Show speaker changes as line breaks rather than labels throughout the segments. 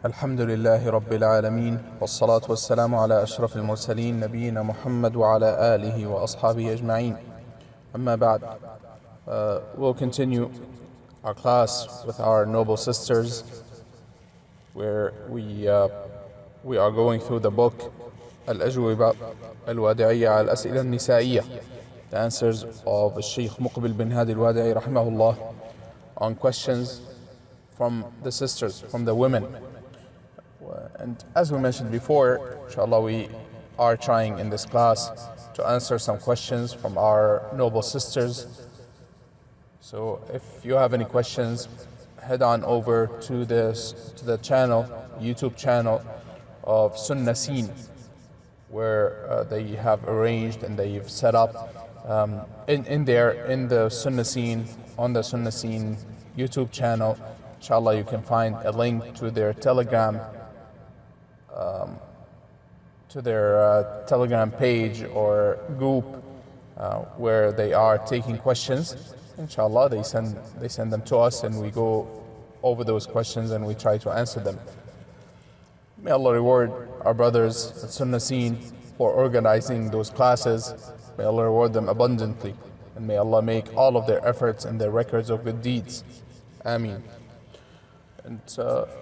الحمد لله رب العالمين والصلاة والسلام على أشرف المرسلين نبينا محمد وعلى آله وأصحابه أجمعين. أما بعد, we'll continue our class with our noble sisters, where we are going through the book al-Ajwiba al-Wadi'iyya al-As'ila al-Nisa'iyya, the answers of al-Sheikh Muqbil bin Hadi al-Wad'i rahimahullah on questions from the sisters, from the women. And as we mentioned before, inshallah, we are trying in this class to answer some questions from our noble sisters. So if you have any questions, head on over to the channel, YouTube channel of Sunnah Scene, where they have arranged and they've set up in the Sunnah Scene, on the Sunnah Scene YouTube channel. Inshallah, you can find a link to their Telegram page or group where they are taking questions. Inshallah, they send them to us, and we go over those questions and we try to answer them. May Allah reward our brothers at Sunnah Scene for organizing those classes. May Allah reward them abundantly, and may Allah make all of their efforts and their records of good deeds. Ameen. And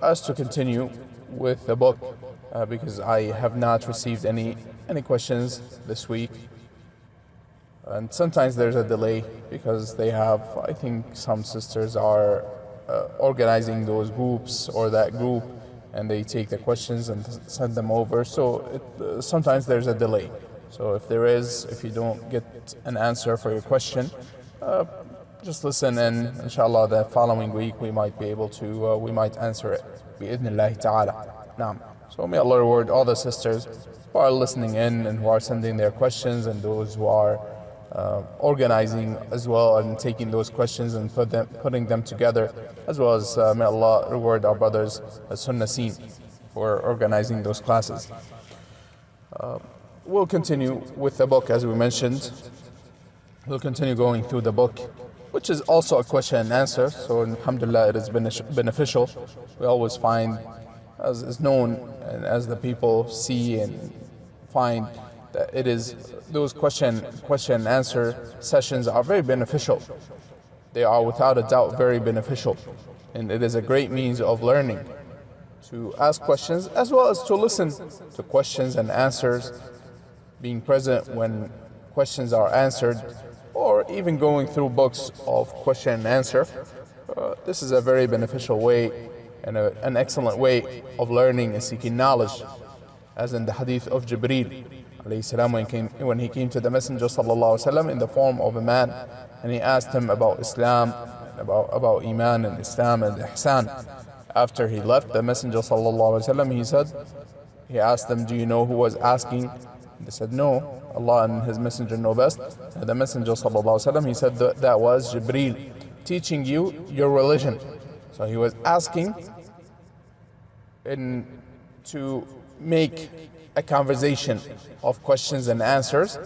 as to continue with the book, because I have not received any questions this week, and sometimes there's a delay because they have, I think some sisters are organizing those groups or that group, and they take the questions and send them over, so sometimes there's a delay. So if you don't get an answer for your question, just listen, and inshallah the following week we might be able to, we might answer it bi-idhnillahi ta'ala. Naam. So may Allah reward all the sisters who are listening in and who are sending their questions, and those who are organizing as well and taking those questions and putting them together, as well as may Allah reward our brothers at Sunnah Scene for organizing those classes. We'll continue with the book as we mentioned. We'll continue going through the book, which is also a question and answer, so alhamdulillah it is beneficial. We always find, as is known and as the people see and find, that it is those question and answer sessions are very beneficial. They are without a doubt very beneficial, and it is a great means of learning to ask questions as well as to listen to questions and answers, being present when questions are answered, or even going through books of question and answer. This is a very beneficial way and an excellent way of learning and seeking knowledge, as in the hadith of Jibreel alayhi salam, when he came to the Messenger sallallahu alaihi wasallam in the form of a man, and he asked him about Islam, about Iman and Islam and Ihsan. After he left, the Messenger sallallahu alaihi wasallam, he asked them, do you know who was asking? They said, no, Allah and His Messenger know best. And the Messenger sallallahu alaihi wasallam, he said that was Jibreel teaching you your religion. So he was asking to make a conversation of questions and answers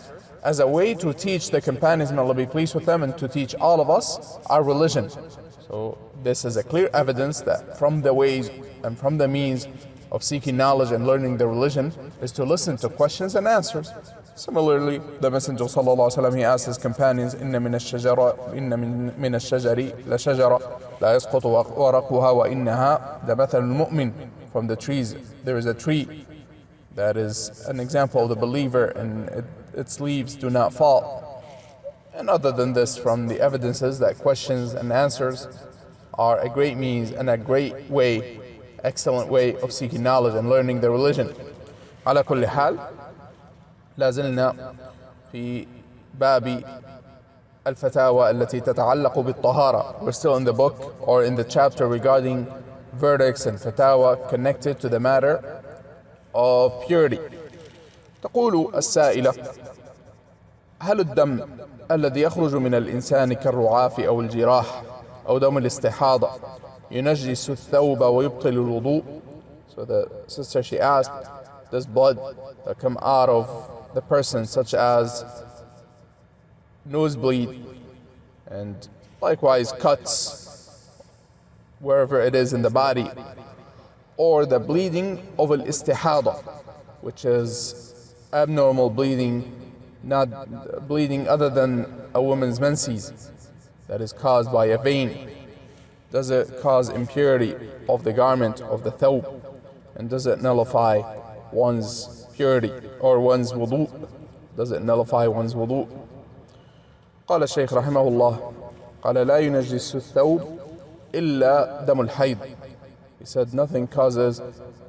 as a way to teach the companions, may Allah be pleased with them, and to teach all of us our religion. So this is a clear evidence that from the ways and from the means of seeking knowledge and learning the religion is to listen to questions and answers. Similarly, the Messenger sallallahu alaihi wasallam, he asked his companions, inna min ash-shajari la shajara la yasqutu waraquha wa innaha lamathal al-mu'min. From the trees there is a tree that is an example of the believer, and its leaves do not fall. And other than this, from the evidences that questions and answers are a great means and a great way, excellent way of seeking knowledge and learning the religion. على كل حال لازلنا في باب الفتاوى التي تتعلق بالطهارة. We're still in the book, or in the chapter regarding verdicts and fatwa connected to the matter of purity. تقول السائلة: هل الدم الذي يخرج من الإنسان كالرعاف أو الجراح أو دم الاستحاضة ينجس الثوب ويبطل الوضوء? So the sister, she asked, does blood that come out of the person, such as nosebleed and likewise cuts wherever it is in the body, or the bleeding of al-istihada, which is abnormal bleeding, not bleeding other than a woman's menses, that is caused by a vein. Does it cause impurity of the garment, of the thawb, and does it nullify one's purity or one's wudu? Does it nullify one's wudu? قال الشيخ رحمه الله قال لا ينجس الثوب إلا دم الحيض. He said nothing causes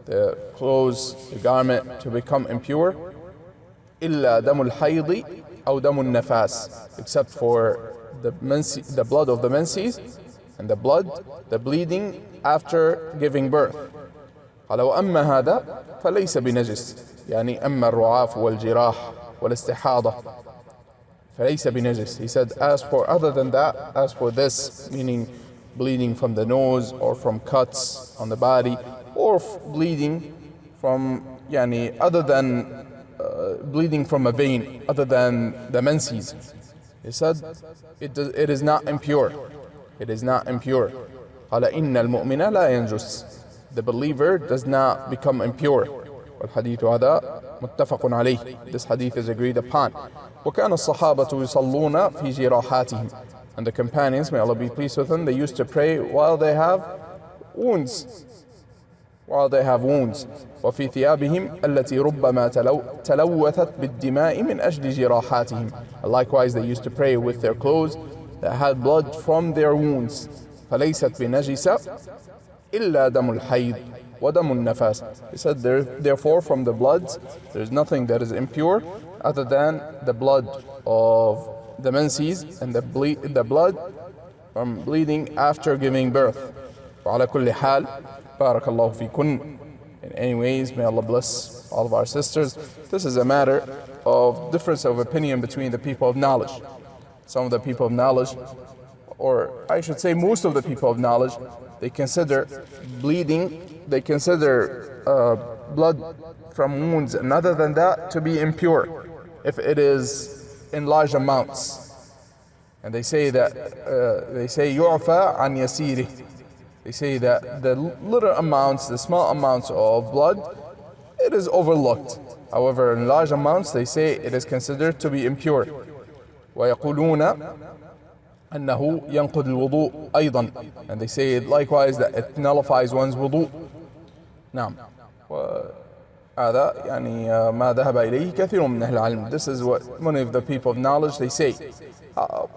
the clothes, the garment to become impure إلا دم الحيض أو دم النفاس, except for the blood of the menses and the bleeding after giving birth. قال وأما هذا فليس بنجس, يعني أما الرعاف والجراح والاستحاضة فليس بنجس. He said, as for other than that, as for this, meaning bleeding from the nose or from cuts on the body, or bleeding from, yani, other than bleeding from a vein, other than the menses, he said, it is not impure. It is not impure. قال إن المؤمن لا ينجس. The believer does not become impure. والحديث هذا متفق عليه. This hadith is agreed upon. وكان الصحابة يصلون في جراحاتهم. And the companions, may Allah be pleased with them, they used to pray while they have wounds. While they have wounds. وفي ثيابهم التي ربما تلوثت بالدماء من أجل جراحاتهم. Likewise, they used to pray with their clothes that had blood from their wounds. فليست بنجسة إلا دم الحيض ودم النفاس. He said, therefore from the bloods there is nothing that is impure other than the blood of the menses and the blood from bleeding after giving birth. وعلى كل حال بارك الله فيكن. In any ways, may Allah bless all of our sisters. This is a matter of difference of opinion between the people of knowledge. Some of the people of knowledge, or I should say most of the people of knowledge, they consider bleeding, they consider blood from wounds and other than that to be impure if it is in large amounts. And they say that, يُعْفَى عَنْ يَسِيرِهِ. They say that the little amounts, the small amounts of blood, it is overlooked. However, in large amounts, they say it is considered to be impure. وَيَقُولُونَ أنه ينقض الوضوء أيضا, and they say likewise that it nullifies one's wudu. نعم. هذا يعني ما ذهب إليه كثير من أهل العلم. This is what many of the people of knowledge they say.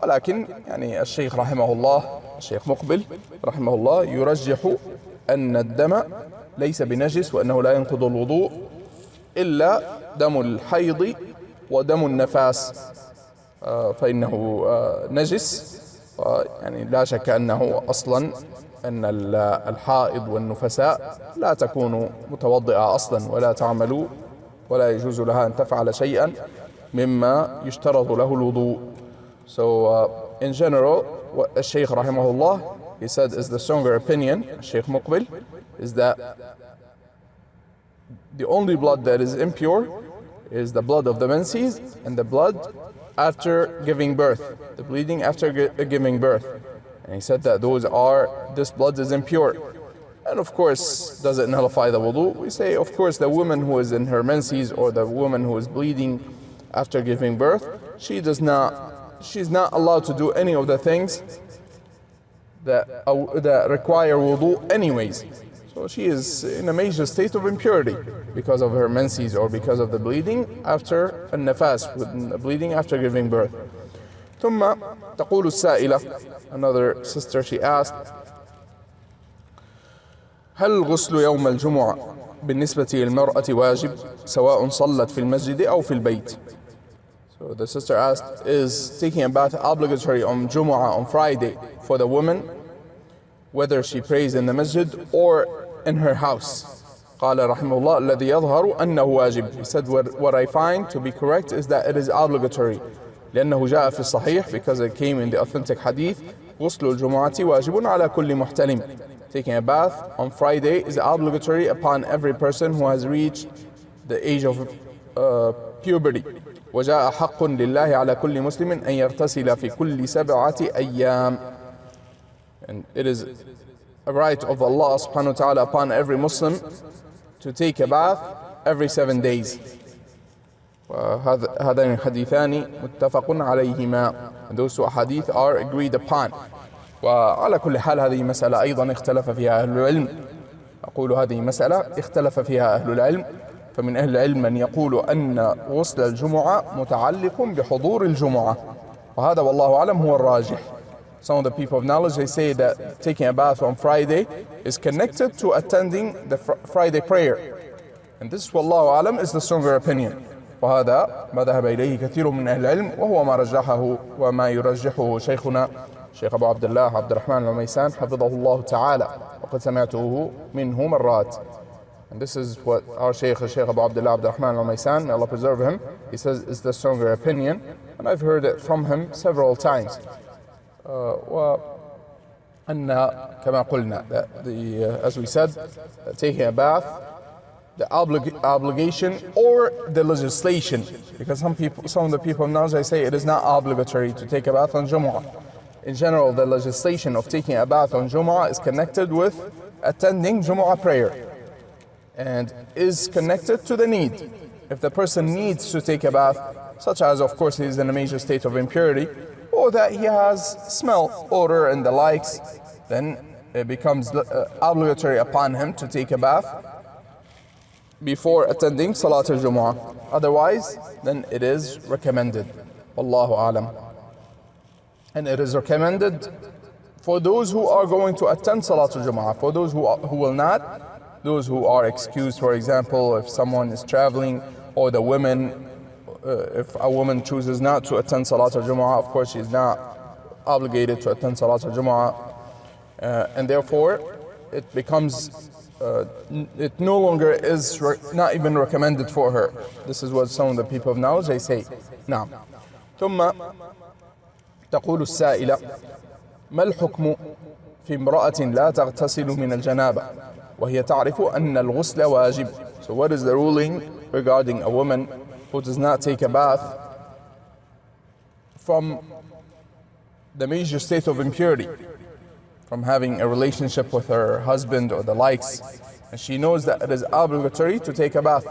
ولكن يعني الشيخ رحمه الله, الشيخ مقبل رحمه الله, يرجح أن الدم ليس بنجس وأنه لا ينقض الوضوء إلا دم الحيض ودم النفاس فإنه نجس. يعني لا شك أنه أصلا أن الحائض والنفساء لا تكون متوضئة أصلا ولا تعمل ولا يجوز لها أن تفعل شيئا مما يشترط له الوضوء. So in general, what al-Sheikh rahimahullah, he said is the stronger opinion, Sheikh Muqbil, is that the only blood that is impure is the blood of the menses and the blood after giving birth, the bleeding after giving birth. And he said that this blood is impure. And of course, does it nullify the wudu? We say, of course, the woman who is in her menses or the woman who is bleeding after giving birth, she's not allowed to do any of the things that require wudu anyways. So she is in a major state of impurity because of her menses or because of the bleeding after النفاس, bleeding after giving birth. ثم تقول السائلة, another sister, she asked, هل غسل يوم الجمعة بالنسبة للمرأة واجب سواء صلت في المسجد أو في البيت? So the sister asked, is taking a bath obligatory on Jumu'ah, on Friday, for the woman, whether she prays in the masjid or in her house? قال رحمه الله الذي يظهر أنه واجب. He said, what I find to be correct is that it is obligatory. لأنه جاء في الصحيح, because it came in the authentic hadith, غسل الجمعة واجب على كل محتلم. Taking a bath on Friday is obligatory upon every person who has reached the age of puberty. وجاء حق لله على كل مسلم أن يغتسل في كل 7 أيام. And it is a right of Allah subhanahu wa ta'ala upon every Muslim to take a bath every 7 days. هذان الحديثان متفق عليهما. And those two hadith are agreed upon. وعلى كل حال هذه مسألة أيضا اختلف فيها أهل العلم. أقول هذه مسألة اختلف فيها أهل العلم. فمن أهل العلم من يقول أن غسل الجمعة متعلق بحضور الجمعة، وهذا والله أعلم هو الراجح. Some of the people of knowledge, they say that taking a bath on Friday is connected to attending the Friday prayer. And this, والله أعلم, is the stronger opinion. وهذا ما ذهب إليه كثير من أهل العلم، وهو ما رجحه وما يرجحه شيخنا الشيخ أبو عبد الله عبد الرحمن العميسان حفظه الله تعالى، وقد سمعته منه مرات. And this is what our Sheikh Abu Abdullah Abd al-Rahman al-Maysan, may Allah preserve him, he says is the stronger opinion, and I've heard it from him several times. وأن كما قلنا, as we said, taking a bath, the obligation or the legislation, because some of the people now, they say it is not obligatory to take a bath on Jumu'ah. In general, the legislation of taking a bath on Jumu'ah is connected with attending Jumu'ah prayer, and is connected to the need. If the person needs to take a bath, such as, of course, he is in a major state of impurity, or that he has smell, odor, and the likes, then it becomes obligatory upon him to take a bath before attending Salat al-Jumu'ah. Otherwise, then it is recommended. Wallahu a'lam. And it is recommended for those who are going to attend Salat al-Jumu'ah. For those who will not, those who are excused, for example, if someone is traveling, or the women, if a woman chooses not to attend Salat al-Jumu'ah, of course she is not obligated to attend Salat al-Jumu'ah, and therefore it becomes, it no longer is not even recommended for her. This is what some of the people of knowledge, they say. Now, ثم تقول السائلة ما الحكم في امرأة لا تغتسل من الجنابة وهي تعرف أن الغسل واجب. So what is the ruling regarding a woman who does not take a bath from the major state of impurity, from having a relationship with her husband or the likes, and she knows that it is obligatory to take a bath?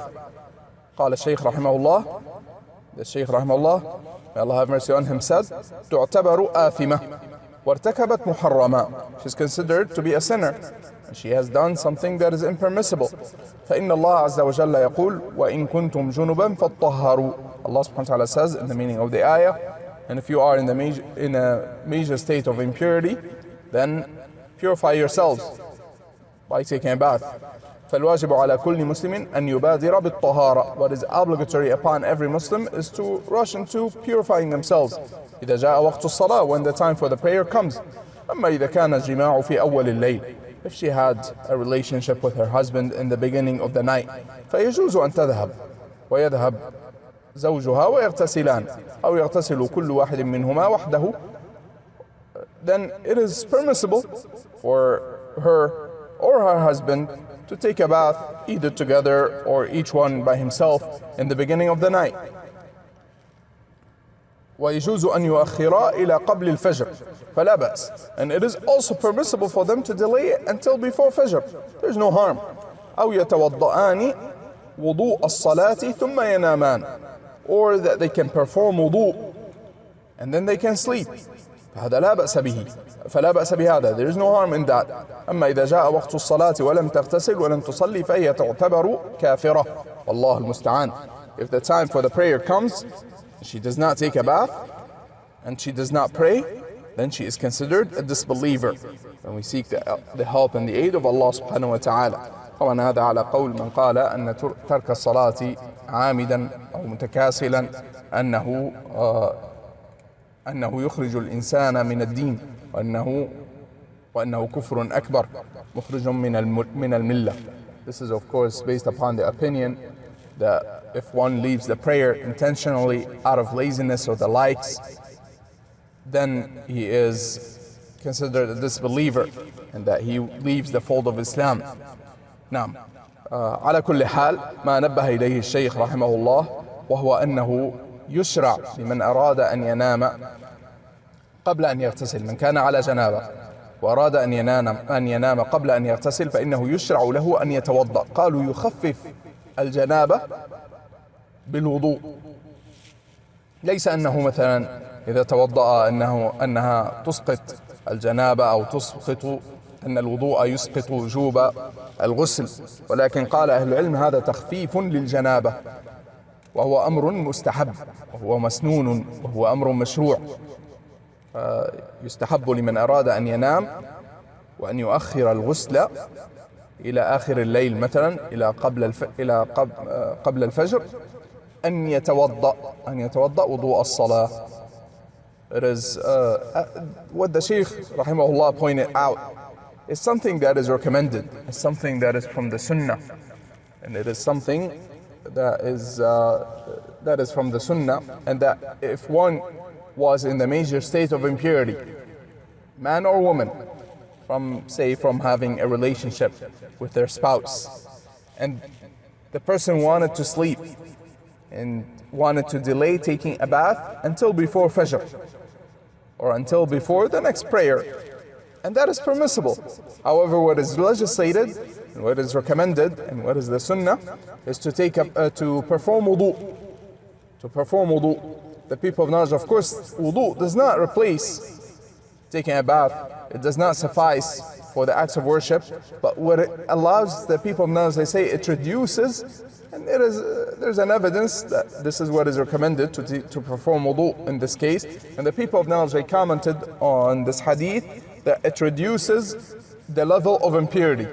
قال الشيخ رحمه الله, the Sheikh rahimahullah, may Allah have mercy on him, said, تعتبر آثمة وارتكبت محرمة. She's considered to be a sinner, and she has done something that is impermissible. فإن الله عز وجل يقول وإن كنتم جنبا فاطهروا. Allah subhanahu wa ta'ala says in the meaning of the ayah, and if you are in a major state of impurity, then purify yourselves by taking a bath. فالواجب على كل مسلم أن يبادر بالطهارة. What is obligatory upon every Muslim is to rush into purifying themselves. إذا جاء وقت الصلاة, when the time for the prayer comes. أما إذا كان الجماع في أول الليل, if she had a relationship with her husband in the beginning of the night, فيجوز أن تذهب ويذهب زوجها ويغتسلان أو يغتسل كل واحد منهما وحده. Then it is permissible for her or her husband to take a bath either together or each one by himself in the beginning of the night. ويجوز أن يؤخرا إلى قبل الفجر فلا بأس. And it is also permissible for them to delay it until before Fajr. There's no harm. أو يتوضأان وضوء الصلاة ثم ينامان. Or that they can perform wudu and then they can sleep. فهذا لا بأس به. فلا بأس بهذا. There is no harm in that. أما إذا جاء وقت الصلاة ولم تغتسل ولم تصلي فهي تعتبر كافرة. والله المستعان. If the time for the prayer comes, she does not take a bath and she does not pray, then she is considered a disbeliever. And we seek the help and the aid of Allah subhanahu wa ta'ala. طبعا هذا على قول من قال أن ترك الصلاة عامدا أو متكاسلا أنه يخرج الإنسان من الدين وأنه كفر أكبر مخرج من الملة. This is of course based upon the opinion that if one leaves the prayer intentionally out of laziness or the likes, then he is considered a disbeliever and that he leaves the fold of Islam. نعم. على كل حال ما نبه إليه الشيخ رحمه الله وهو أنه يشرع لمن أراد أن ينام قبل أن يغتسل من كان على جنابة وأراد أن ينام قبل أن يغتسل فإنه يشرع له أن يتوضأ. قالوا يخفف الجنابة بالوضوء، ليس أنه مثلا إذا توضأ أنها تسقط الجنابة أو تسقط أن الوضوء يسقط وجوب الغسل، ولكن قال أهل العلم هذا تخفيف للجنابة، وهو أمر مستحب وهو مسنون وهو أمر مشروع. يستحب لمن أراد أن ينام وأن يؤخر الغسل إلى آخر الليل مثلا إلى قبل الفجر أن يتوضأ وضوء الصلاة. It is what the Sheikh rahimahullah pointed out is something that is recommended, it's something that is from the Sunnah, and it is something that is from the Sunnah, and that if one was in the major state of impurity, man or woman, from having a relationship with their spouse, and the person wanted to sleep and wanted to delay taking a bath until before Fajr or until before the next prayer, and that is permissible. However, what is legislated and what is recommended and what is the Sunnah is to perform wudu. To perform wudu. The people of knowledge, of course, wudu does not replace taking a bath. It does not suffice for the acts of worship, but what it allows the people of knowledge, they say it reduces, and there's an evidence that this is what is recommended to perform wudu in this case. And the people of knowledge, they commented on this hadith that it reduces the level of impurity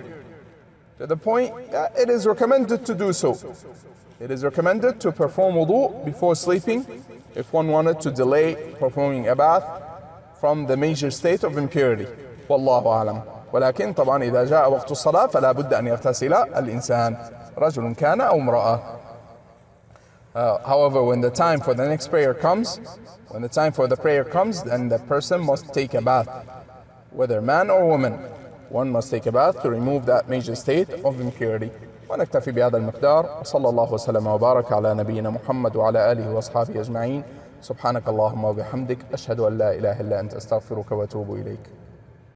to the point that it is recommended to do so. It is recommended to perform wudu before sleeping if one wanted to delay performing a bath from the major state of impurity. والله أعلم. ولكن طبعا إذا جاء وقت الصلاة فلا بد أن يغتسل الإنسان رجل كان أو امرأة. However, when the time for the next prayer comes, then the person must take a bath, whether man or woman. One must take a bath to remove that major state of impurity. ونكتفي بهذا المقدار. وصلى الله وسلم وبارك على نبينا محمد وعلى آله وأصحابه أجمعين. سبحانك اللهم وبحمدك أشهد أن لا إله إلا أنت أستغفرك وأتوب إليك.